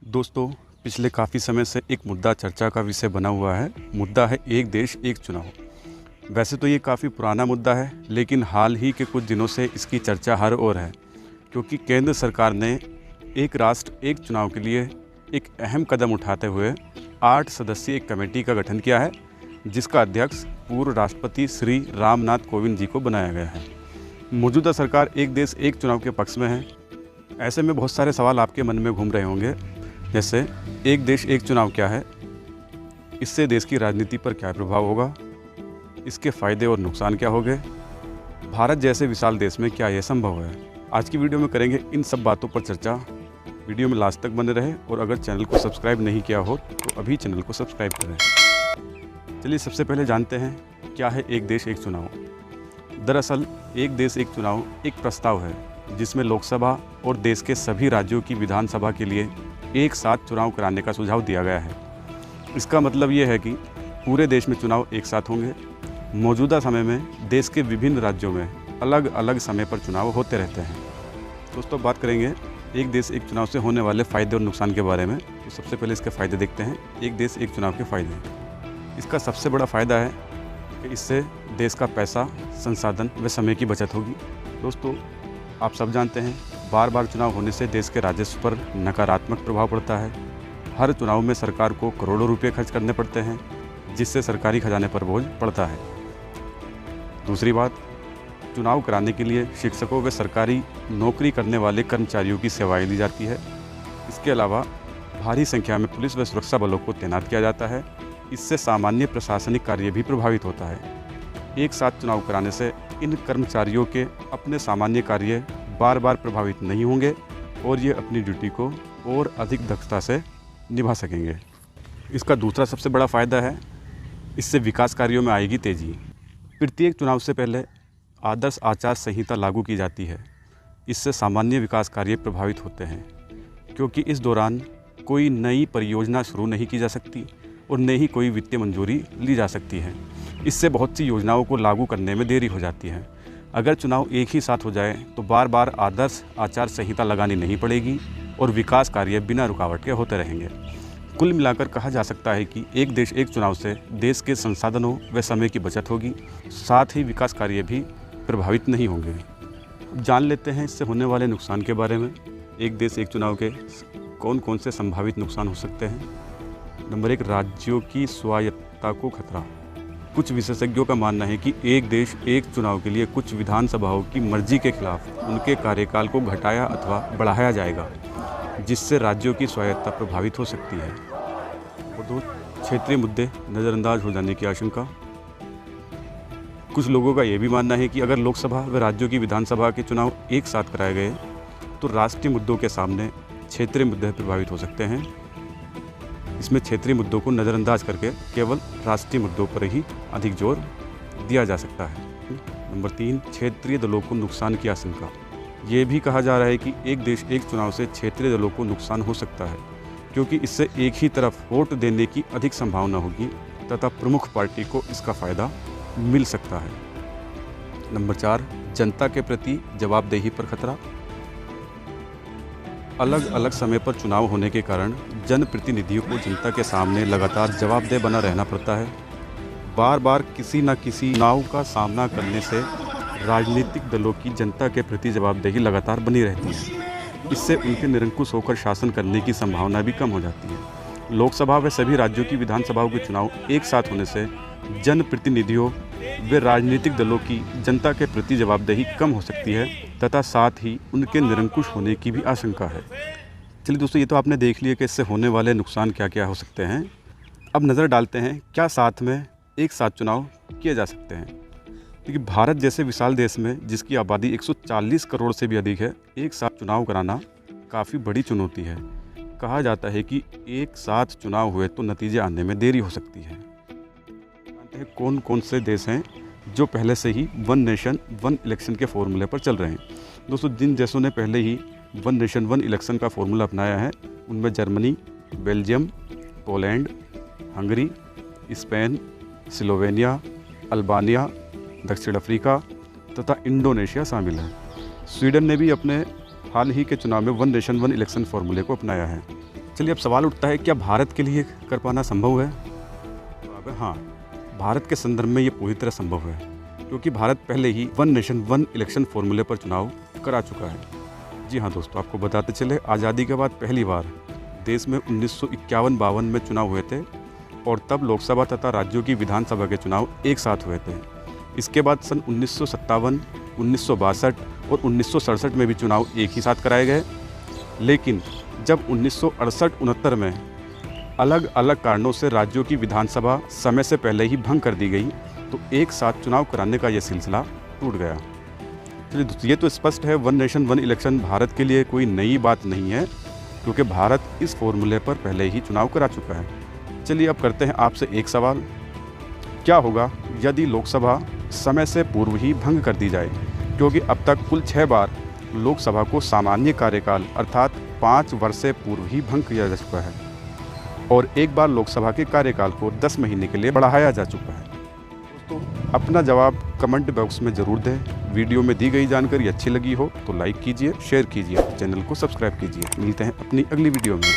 दोस्तों, पिछले काफ़ी समय से एक मुद्दा चर्चा का विषय बना हुआ है। मुद्दा है एक देश एक चुनाव। वैसे तो ये काफ़ी पुराना मुद्दा है, लेकिन हाल ही के कुछ दिनों से इसकी चर्चा हर ओर है, क्योंकि केंद्र सरकार ने एक राष्ट्र एक चुनाव के लिए एक अहम कदम उठाते हुए 8 सदस्यीय एक कमेटी का गठन किया है, जिसका अध्यक्ष पूर्व राष्ट्रपति श्री रामनाथ कोविंद जी को बनाया गया है। मौजूदा सरकार एक देश एक चुनाव के पक्ष में है। ऐसे में बहुत सारे सवाल आपके मन में घूम रहे होंगे, जैसे एक देश एक चुनाव क्या है, इससे देश की राजनीति पर क्या प्रभाव होगा, इसके फ़ायदे और नुकसान क्या होंगे, भारत जैसे विशाल देश में क्या यह संभव है। आज की वीडियो में करेंगे इन सब बातों पर चर्चा। वीडियो में लास्ट तक बने रहे और अगर चैनल को सब्सक्राइब नहीं किया हो तो अभी चैनल को सब्सक्राइब करें। चलिए सबसे पहले जानते हैं क्या है एक देश एक चुनाव। दरअसल एक देश एक चुनाव एक प्रस्ताव है जिसमें लोकसभा और देश के सभी राज्यों की विधानसभा के लिए एक साथ चुनाव कराने का सुझाव दिया गया है। इसका मतलब ये है कि पूरे देश में चुनाव एक साथ होंगे। मौजूदा समय में देश के विभिन्न राज्यों में अलग अलग समय पर चुनाव होते रहते हैं। दोस्तों, बात करेंगे एक देश एक चुनाव से होने वाले फ़ायदे और नुकसान के बारे में। तो सबसे पहले इसके फ़ायदे देखते हैं। एक देश एक चुनाव के फ़ायदे। इसका सबसे बड़ा फ़ायदा है कि इससे देश का पैसा, संसाधन व समय की बचत होगी। दोस्तों, आप सब जानते हैं बार बार चुनाव होने से देश के राजस्व पर नकारात्मक प्रभाव पड़ता है। हर चुनाव में सरकार को करोड़ों रुपए खर्च करने पड़ते हैं, जिससे सरकारी खजाने पर बोझ पड़ता है। दूसरी बात, चुनाव कराने के लिए शिक्षकों व सरकारी नौकरी करने वाले कर्मचारियों की सेवाएं दी जाती है। इसके अलावा भारी संख्या में पुलिस व सुरक्षा बलों को तैनात किया जाता है। इससे सामान्य प्रशासनिक कार्य भी प्रभावित होता है। एक साथ चुनाव कराने से इन कर्मचारियों के अपने सामान्य कार्य बार बार प्रभावित नहीं होंगे और ये अपनी ड्यूटी को और अधिक दक्षता से निभा सकेंगे। इसका दूसरा सबसे बड़ा फ़ायदा है, इससे विकास कार्यों में आएगी तेज़ी। प्रत्येक चुनाव से पहले आदर्श आचार संहिता लागू की जाती है। इससे सामान्य विकास कार्य प्रभावित होते हैं, क्योंकि इस दौरान कोई नई परियोजना शुरू नहीं की जा सकती और न ही कोई वित्तीय मंजूरी ली जा सकती है। इससे बहुत सी योजनाओं को लागू करने में देरी हो जाती है। अगर चुनाव एक ही साथ हो जाए तो बार बार आदर्श आचार संहिता लगानी नहीं पड़ेगी और विकास कार्य बिना रुकावट के होते रहेंगे। कुल मिलाकर कहा जा सकता है कि एक देश एक चुनाव से देश के संसाधनों व समय की बचत होगी, साथ ही विकास कार्य भी प्रभावित नहीं होंगे। अब जान लेते हैं इससे होने वाले नुकसान के बारे में। एक देश एक चुनाव के कौन कौन से संभावित नुकसान हो सकते हैं। नंबर 1, राज्यों की स्वायत्तता को खतरा। कुछ विशेषज्ञों का मानना है कि एक देश एक चुनाव के लिए कुछ विधानसभाओं की मर्जी के खिलाफ उनके कार्यकाल को घटाया अथवा बढ़ाया जाएगा, जिससे राज्यों की स्वायत्तता प्रभावित हो सकती है। और 2, क्षेत्रीय मुद्दे नज़रअंदाज हो जाने की आशंका। कुछ लोगों का यह भी मानना है कि अगर लोकसभा व राज्यों की विधानसभा के चुनाव एक साथ कराए गए तो राष्ट्रीय मुद्दों के सामने क्षेत्रीय मुद्दे प्रभावित हो सकते हैं। इसमें क्षेत्रीय मुद्दों को नज़रअंदाज करके केवल राष्ट्रीय मुद्दों पर ही अधिक जोर दिया जा सकता है। नंबर 3, क्षेत्रीय दलों को नुकसान की आशंका। ये भी कहा जा रहा है कि एक देश एक चुनाव से क्षेत्रीय दलों को नुकसान हो सकता है, क्योंकि इससे एक ही तरफ वोट देने की अधिक संभावना होगी तथा प्रमुख पार्टी को इसका फ़ायदा मिल सकता है। नंबर 4, जनता के प्रति जवाबदेही पर खतरा। अलग अलग समय पर चुनाव होने के कारण जनप्रतिनिधियों को जनता के सामने लगातार जवाबदेह बना रहना पड़ता है। बार बार किसी न किसी चुनाव का सामना करने से राजनीतिक दलों की जनता के प्रति जवाबदेही लगातार बनी रहती है। इससे उनके निरंकुश होकर शासन करने की संभावना भी कम हो जाती है। लोकसभा व सभी राज्यों की विधानसभाओं के चुनाव एक साथ होने से जनप्रतिनिधियों व राजनीतिक दलों की जनता के प्रति जवाबदेही कम हो सकती है तथा साथ ही उनके निरंकुश होने की भी आशंका है। चलिए दोस्तों, ये तो आपने देख लिया कि इससे होने वाले नुकसान क्या क्या हो सकते हैं। अब नज़र डालते हैं क्या साथ में एक साथ चुनाव किए जा सकते हैं। क्योंकि भारत जैसे विशाल देश में जिसकी आबादी 140 करोड़ से भी अधिक है, एक साथ चुनाव कराना काफ़ी बड़ी चुनौती है। कहा जाता है कि एक साथ चुनाव हुए तो नतीजे आने में देरी हो सकती है। जानते हैं कौन कौन से देश हैं जो पहले से ही वन नेशन वन इलेक्शन के फॉर्मूले पर चल रहे हैं। दोस्तों, जिन देशों ने पहले ही वन नेशन वन इलेक्शन का फॉर्मूला अपनाया है उनमें Germany, Belgium, Poland, Hungary, Spain, Slovenia, Albania, दक्षिण अफ्रीका तथा इंडोनेशिया शामिल है। स्वीडन ने भी अपने हाल ही के चुनाव में वन नेशन वन इलेक्शन फॉर्मूले को अपनाया है। चलिए अब सवाल उठता है, क्या भारत के लिए कर पाना संभव है? जवाब है हाँ, भारत के संदर्भ में ये पूरी तरह संभव है, क्योंकि भारत पहले ही वन नेशन वन इलेक्शन फॉर्मूले पर चुनाव करा चुका है। जी हाँ दोस्तों, आपको बताते चले, आज़ादी के बाद पहली बार देश में 1951-52 में चुनाव हुए थे और तब लोकसभा तथा राज्यों की विधानसभा के चुनाव एक साथ हुए थे। इसके बाद सन 1957, 1962 और 1967 में भी चुनाव एक ही साथ कराए गए, लेकिन जब 1968-69 में अलग अलग कारणों से राज्यों की विधानसभा समय से पहले ही भंग कर दी गई, तो एक साथ चुनाव कराने का यह सिलसिला टूट गया। चलिए दोस्तों, ये तो स्पष्ट है, one nation one election Bharat के लिए कोई नई बात नहीं है, क्योंकि भारत इस फॉर्मूले पर पहले ही चुनाव करा चुका है। चलिए अब करते हैं आपसे एक सवाल, क्या होगा यदि लोकसभा समय से पूर्व ही भंग कर दी जाए? क्योंकि अब तक कुल 6 बार लोकसभा को सामान्य कार्यकाल अर्थात 5 वर्ष से पूर्व ही भंग किया जा चुका है और एक बार लोकसभा के कार्यकाल को 10 महीने के लिए बढ़ाया जा चुका है। दोस्तों, अपना जवाब कमेंट बॉक्स में ज़रूर दें। वीडियो में दी गई जानकारी अच्छी लगी हो तो लाइक कीजिए, शेयर कीजिए, चैनल को सब्सक्राइब कीजिए। मिलते हैं अपनी अगली वीडियो में।